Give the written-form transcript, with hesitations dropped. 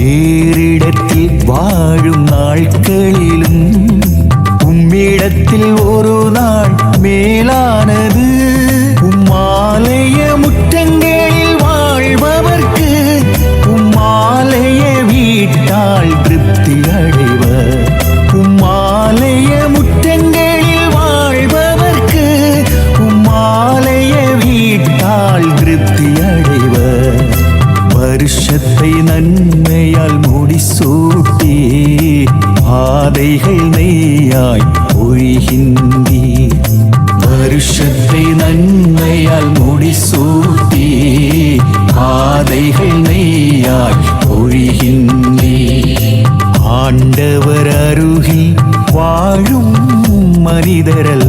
ஏறிடத்தில் வாழும் நாட்களிலும் உம்மிடத்தில் ஒரு நாள் மேலானது. உம்மாலய முற்றங்களில் வாழ்பவர்க்கு உம்மாலய வீட்டால் திருப்தி அடைவர். உம்மாலய முற்றங்களில் வாழ்பவர்க்கு உம்மாலய வீட்டால் திருப்தி அடைவர். வருஷத்தை நன்மையால் முடிசூட்டி பாதைகள் நெய்யாய் ஒழிகின்றீர். வருஷத்தை நன்மையால் முடிசூட்டி பாதைகள் நெய்யாய் ஒழிகின்றீர். ஆண்டவர் அருகில் வாழும் மனிதரல்